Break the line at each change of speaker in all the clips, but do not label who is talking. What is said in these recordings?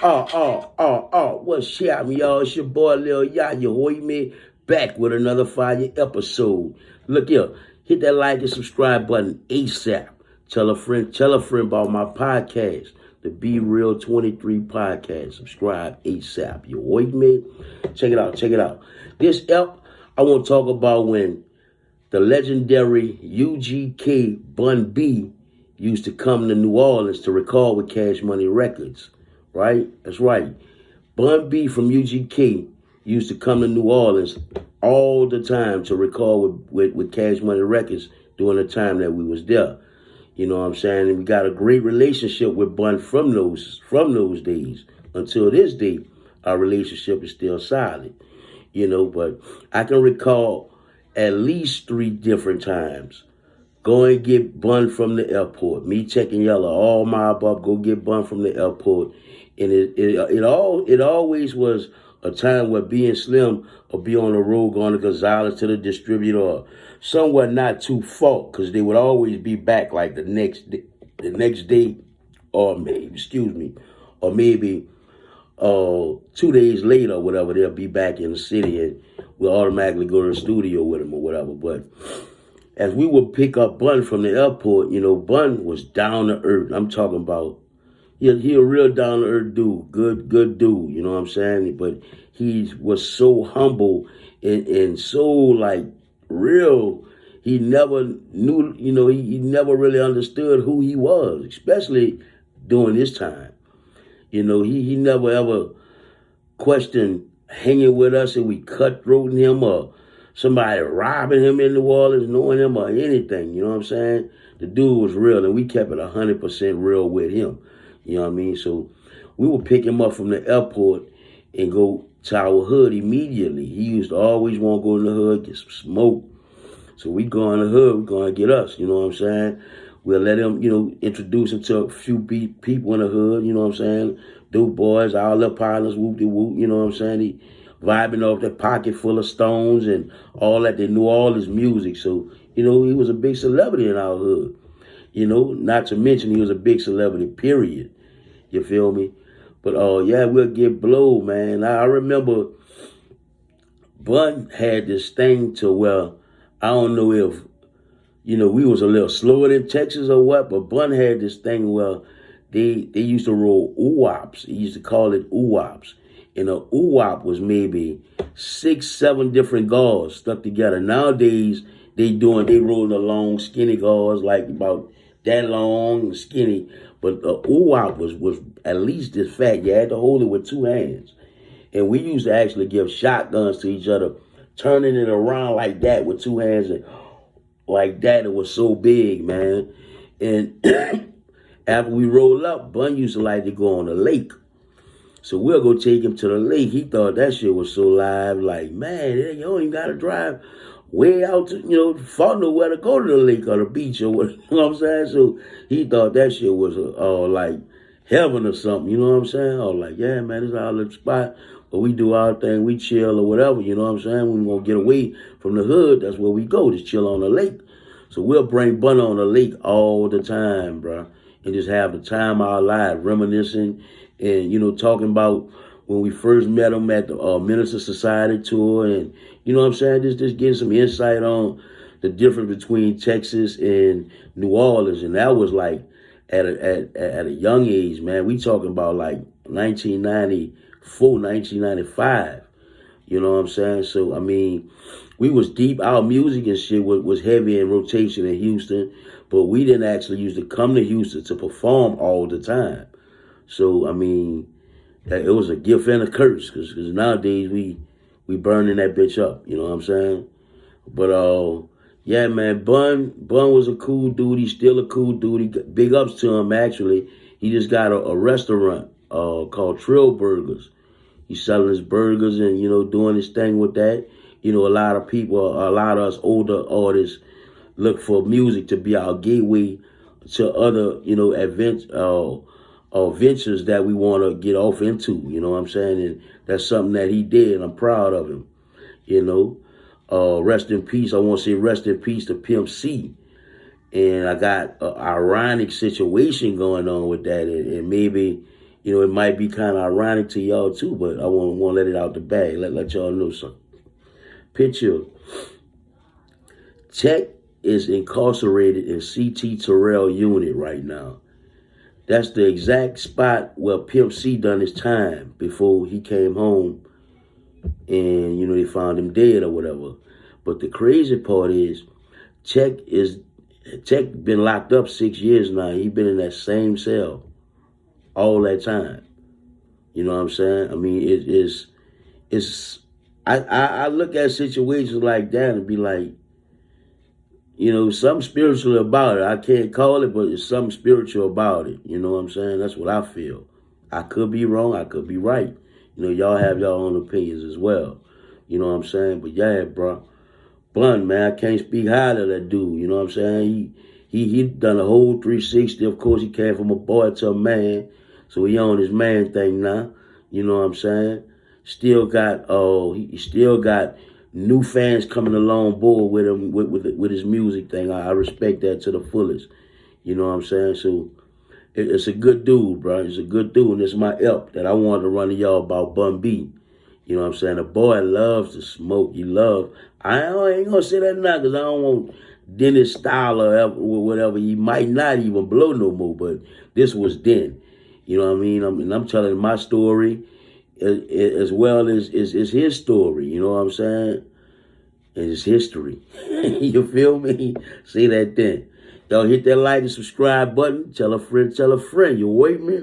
What's happening, y'all? It's your boy Lil Ya, you heard me? Back with another fire episode. Look here, hit that like and subscribe button ASAP. Tell a friend about my podcast, the Be Real 23 podcast. Subscribe ASAP. You heard me? Check it out. This I want to talk about when the legendary UGK Bun B used to come to New Orleans to record with Cash Money Records. Right? That's right. Bun B from UGK used to come to New Orleans all the time to record with Cash Money Records during the time that we was there. You know what I'm saying? And we got a great relationship with Bun from those days. Until this day, our relationship is still solid. You know, but I can recall at least 3 different times. Go and get Bun from the airport. Me checking Yellow, all mob up, go get Bun from the airport. And it always was a time where being Slim or be on the road going to Gonzales to the distributor or somewhere not too far, because they would always be back like the next day, or maybe 2 days later or whatever, they'll be back in the city and we'll automatically go to the studio with them or whatever. But as we would pick up Bun from the airport, you know, Bun was down to earth. I'm talking about, he a real down to earth dude, good dude, you know what I'm saying? But he was so humble and so like real. He never knew, you know, he never really understood who he was, especially during this time. You know, he never ever questioned hanging with us and we cutthroating him or somebody robbing him in New Orleans, knowing him or anything, you know what I'm saying? The dude was real and we kept it 100% real with him, you know what I mean? So we would pick him up from the airport and go to our hood immediately. He used to always want to go in the hood, get some smoke. So we go in the hood, we're going to get us, you know what I'm saying? We'll let him, you know, introduce him to a few people in the hood, you know what I'm saying? Dope boys, all their partners, whoop-de-whoop, you know what I'm saying? He vibing off that pocket full of stones and all that. They knew all his music. So, you know, he was a big celebrity in our hood. You know, not to mention he was a big celebrity, period. You feel me? But, yeah, we'll get blow, man. I remember Bun had this thing to where, I don't know if, you know, we was a little slower than Texas or what, but Bun had this thing where they used to roll ooh-wops. He used to call it ooh-wops. And a ooh-wop was maybe 6, 7 different gauze stuck together. Nowadays, they rolling the long, skinny gauze, like about that long and skinny. But a ooh-wop was at least this fat. You had to hold it with 2 hands. And we used to actually give shotguns to each other, turning it around like that with 2 hands. And like that, it was so big, man. And after we rolled up, Bun used to like to go on the lake. So we'll go take him to the lake. He thought that shit was so live, like, man, you don't even got to drive way out to, you know, far nowhere to go to the lake or the beach or what, you know what I'm saying? So he thought that shit was like heaven or something, you know what I'm saying? Or like, yeah, man, this is our little spot where we do our thing, we chill or whatever, you know what I'm saying? When we want to get away from the hood, that's where we go, just chill on the lake. So we'll bring Bun on the lake all the time, bro, and just have the time of our life, reminiscing and, you know, talking about when we first met him at the Minister Society tour and, you know what I'm saying, just getting some insight on the difference between Texas and New Orleans. And that was like at a young age, man. We talking about like 1994, 1995. You know what I'm saying? So, I mean, we was deep. Our music and shit was heavy in rotation in Houston, but we didn't actually used to come to Houston to perform all the time. So, I mean, it was a gift and a curse because nowadays we burning that bitch up. You know what I'm saying? But, yeah, man, Bun was a cool dude. He's still a cool dude. Big ups to him, actually. He just got a restaurant called Trill Burgers. He's selling his burgers and, you know, doing his thing with that. You know, a lot of us older artists look for music to be our gateway to other, you know, ventures that we want to get off into, you know what I'm saying? And that's something that he did, and I'm proud of him, you know. Rest in peace. I want to say rest in peace to Pimp C. And I got an ironic situation going on with that, and maybe You know, it might be kind of ironic to y'all too, but I want to let it out the bag. Let y'all know something. Picture, Tech is incarcerated in C.T. Terrell unit right now. That's the exact spot where Pimp C done his time before he came home and, you know, they found him dead or whatever. But the crazy part is Tech been locked up 6 years now. He been in that same cell all that time. You know what I'm saying? I mean, I look at situations like that and be like, you know, something spiritual about it. I can't call it, but it's something spiritual about it. You know what I'm saying? That's what I feel. I could be wrong. I could be right. You know, y'all have your own opinions as well. You know what I'm saying? But yeah, bro. Bun, man, I can't speak highly of that dude. You know what I'm saying? He done a whole 360. Of course, he came from a boy to a man. So he on his man thing now. You know what I'm saying? He still got new fans coming along board with him with his music thing. I respect that to the fullest. You know what I'm saying? So it's a good dude, bro. It's a good dude, and it's my ep that I wanted to run to y'all about Bun B. You know what I'm saying? The boy loves to smoke. I ain't gonna say that now because I don't want Dennis style or whatever. He might not even blow no more, but this was then. You know what I mean? I'm telling my story as well as his story. You know what I'm saying? And it's history. You feel me? Say that then. Y'all hit that like and subscribe button. Tell a friend. You wait me?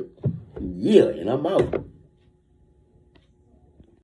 Yeah, and I'm out.